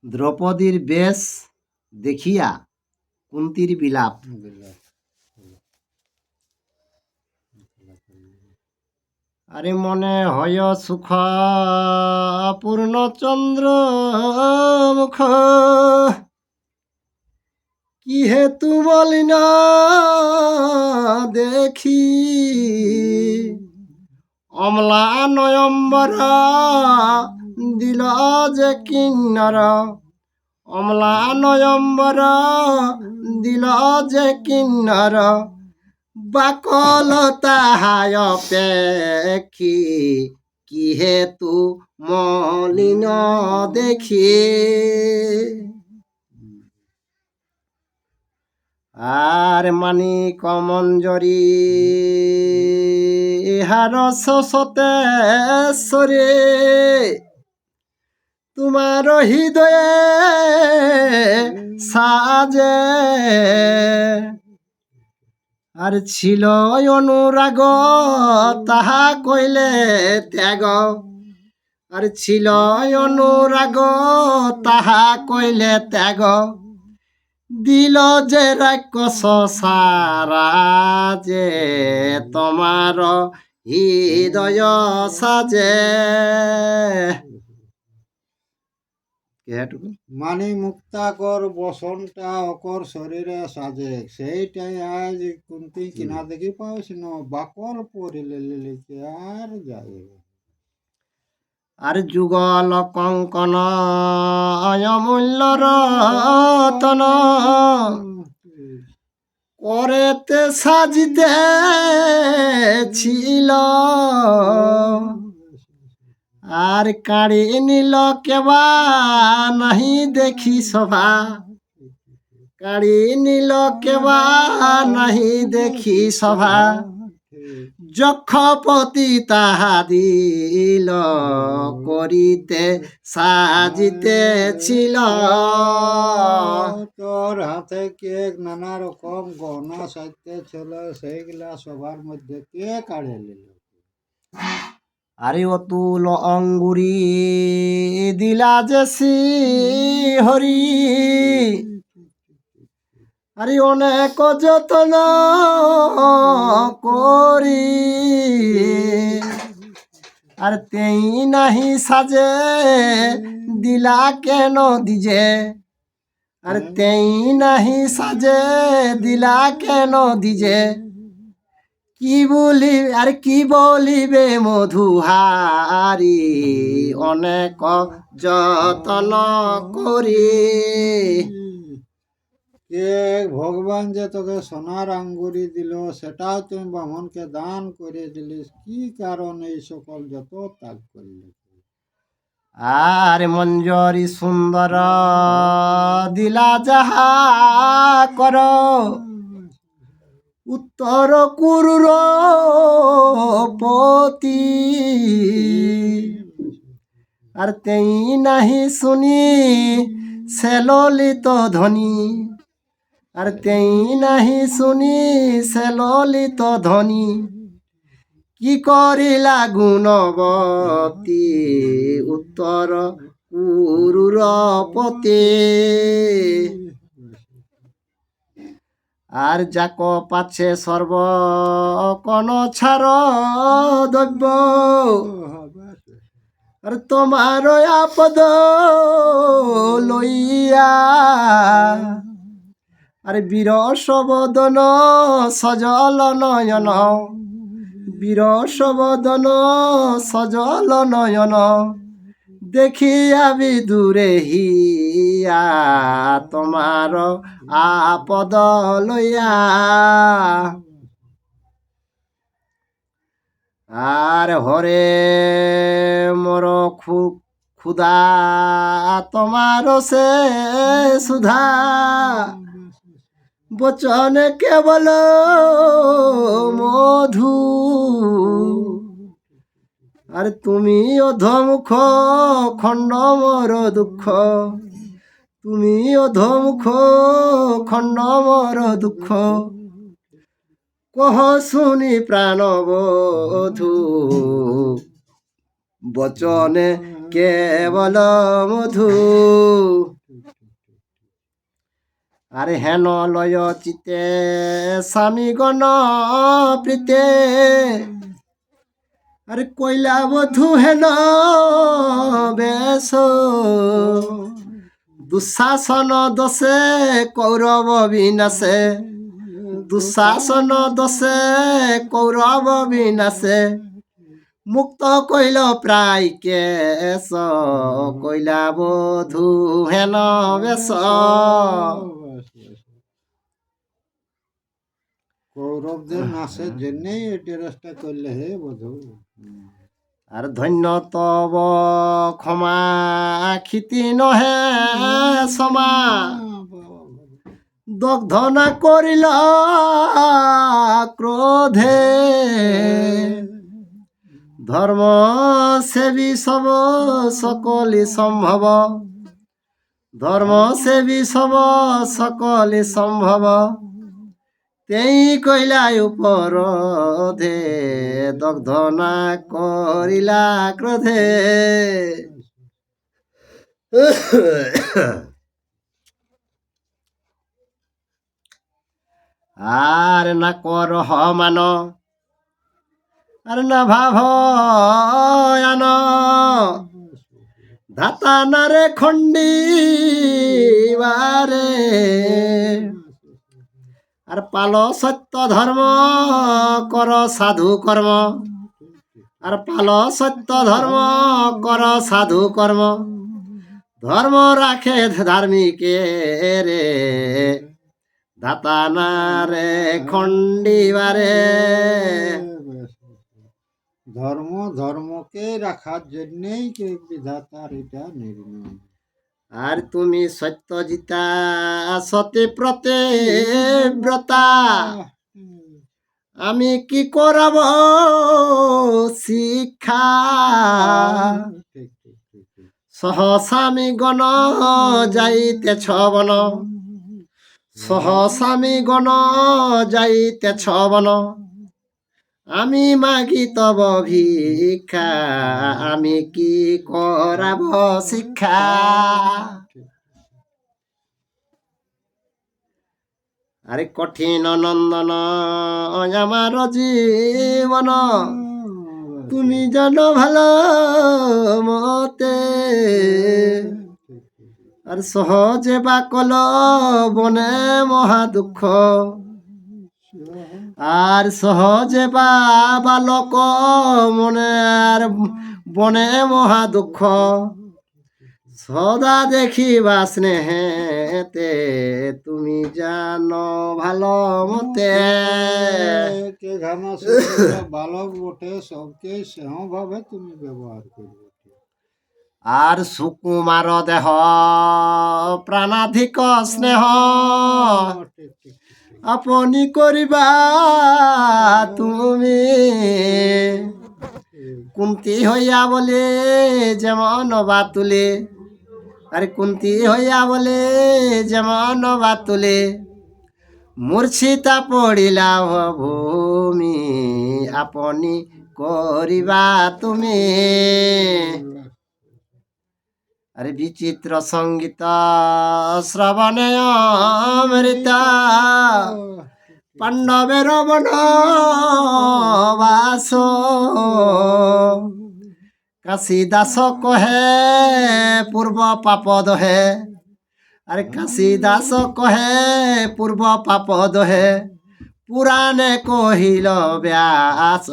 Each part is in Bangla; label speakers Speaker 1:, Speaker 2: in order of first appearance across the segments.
Speaker 1: দ্রৌপদীর বেশ দেখিয়া কুন্তীর বিলাপ। আরে মনে হয় সুখ পূর্ণচন্দ্র মুখ, কি হেতু বলি না দেখি, অমলা নয়ম্বর দিল যে কিন্নর, অমলা নয়ম্বর দিল যে কিন্নর, বাকল তাহায় পেখি, কি হেতু মলিন দেখি। আর মানিক মঞ্জরি ইহার সতেশ্বরে, তোমার হৃদয়ে সাজে। আর ছিল অনুরাগ তাহা কইলে ত্যাগ, আর ছিল অনুরাগ তাহা কইলে ত্যাগ, দিল যে রাক্ষস সারা যে তোমার হৃদয় সাজে।
Speaker 2: মানে মুক্তাকর বসনটা অকর শরীরে সাজে, সেইটাই আজ কুন্তি কিনা দেখি পাওস ন, বাকর পরিলে লিলিকে আর যাই।
Speaker 1: আর যুগল কঙ্কন অমূল্য রতন, করেতে সাজিতে ছিল, আর কাড়ি নিল কেবা নাহি দেখি শোভা, কাড়ি নিল কেবা নাহি দেখি শোভা, যক্ষপতি তাহা দিল করিতে সাজিতে ছিল।
Speaker 2: তোর হাতে কে নানা রকম গহনা সাজতে ছিল, সেইগুলা সবার মধ্যে কে কাড়ে নিল?
Speaker 1: আরে অতুল অঙ্গুরি দিলা যে হরি, আরে অনেক যত্ন করি, আর তেই নাহি সাজে দিলা কেন দিজে, আর তেই নাহি সাজে দিলা কেন দিজে, কি বলি আর কি বলিবে মধুহারি, অনেক যত্ন করি।
Speaker 2: কে ভগবান যে তোকে সোনার আঙ্গুরি দিল, সেটাও তুমি বামনকে দান করে দিলিস, কি কারণ এই সকল যত ত্যাগ করলি?
Speaker 1: আর মঞ্জরি সুন্দর দিলা যাহা কর, উত্তর কুরুর পতি, আর তেই নাহি শুনি সে ললিত ধ্বনি, আর তেই নাহি শুনি সে ললিত ধ্বনি, কি করিলা গুণবতী উত্তর কুরুর পতি। আর যাক পাচ্ছে সর্ব কোন ছাড় দ্রব্য, আর তোমার আপদ লইয়া, আর বীরসবদন সজল নয়ন, বীরসবদন সজল নয়ন, দেখিয়া বিদূরে হিয়া তোমার আপদ লইয়া। আর হরে মোর ক্ষুধা তোমার সে সুধা, বচন কেবল মধু, আর তুমি অধমুখ খণ্ড মোর দুঃখ, তুমি অধমুখ খণ্ড মোর দুঃখ, কহ শুনি প্রাণবধূ, বচনে কেবল মধু। আরে হেন লয় চিতে স্বামী গণ প্রীতে আরে কইলা বধূ হেন বেশ দুঃশাসন দোষে কৌরব বিনাশে দুঃশাসন দোষে কৌরব বিনাশে মুক্ত কইল প্রায় কেশ কইলা বধূ হেন বেশ
Speaker 2: কৌরবদের নাশের জন্যই এই ড্রেসটা করলে হে বধূ।
Speaker 1: আর ধন্য তব ক্ষমা খিতি নহে সমা দগ্ধ না করিল ক্রোধে ধর্ম সেবী সব সকলি সম্ভব ধর্ম সেবী সব সকলি সম্ভব তেই কইলা উপরধে দগ্ধ না করিলা ক্রোধে আর না কর মান আর না ভাব আন ধাতা না রে খণ্ডি বারে আর পাল সত্য ধর্ম কর সাধু কর্ম আর পাল সত্য ধর্ম কর সাধু কর্ম ধর্ম রাখে ধার্মিকে রে ধাতা না রে খণ্ডিবারে
Speaker 2: ধর্ম ধর্মকে রাখার জন্যই কে বিধাতার এটা নির্ণয়।
Speaker 1: আর তুমি সত্যজিতা সতে প্রতে ব্রতা আমি কি করাব শিক্ষা
Speaker 2: ঠিক ঠিক ঠিক ঠিক।
Speaker 1: সহস্বামী গণ যাইতেছ বন সহস্বামী গণ যাইতেছ বন আমি মাগি তব ভিক্ষা আমি কি করাব শিক্ষা আরে কঠিন নন্দন আমার জীবন তুমি জানো ভালো মতে আর সহজে বা কল বনে মহা দুঃখ আর সহজে বা বালক মনে আর বনে মহা দুঃখ সদা দেখিবা স্নেহেতে তুমি জানো ভালো মতে
Speaker 2: কে ঘামা বালক বটে সবকে সেও ভাবে তুমি ব্যবহার করবে।
Speaker 1: আর সুকুমার দেহ প্রাণাধিক স্নেহ
Speaker 2: ঠিক ঠিক ঠিক।
Speaker 1: আপনি করিবা তুমি কুন্তি হইয়া বলে যেমন বা তুলে আরে কুন্তি হইয়া বলে যেমন বা তুলে মূর্ছিতা পড়িলা ভূমি আপনি করিবা তুমি আরে বিচিত্র সঙ্গীত শ্রবণে অমৃতা পাণ্ডবের বনবাস কাশী দাস কহে পূর্ব পাপ দহে আরে কাশী দাস কহে পূর্ব পাপ দহে পুরাণে কহিল ব্যাস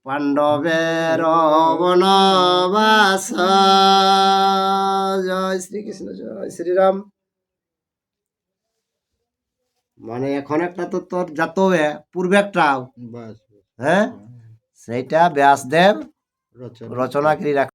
Speaker 1: পাণ্ডবের বনবাস জয় শ্রীকৃষ্ণ জয় শ্রীরাম মানে এখন একটা তো তোর যত পূর্বে একটা
Speaker 2: বাস
Speaker 1: হ্যাঁ সেইটা ব্যাসদেব
Speaker 2: রচনা
Speaker 1: রচনা করে রাখ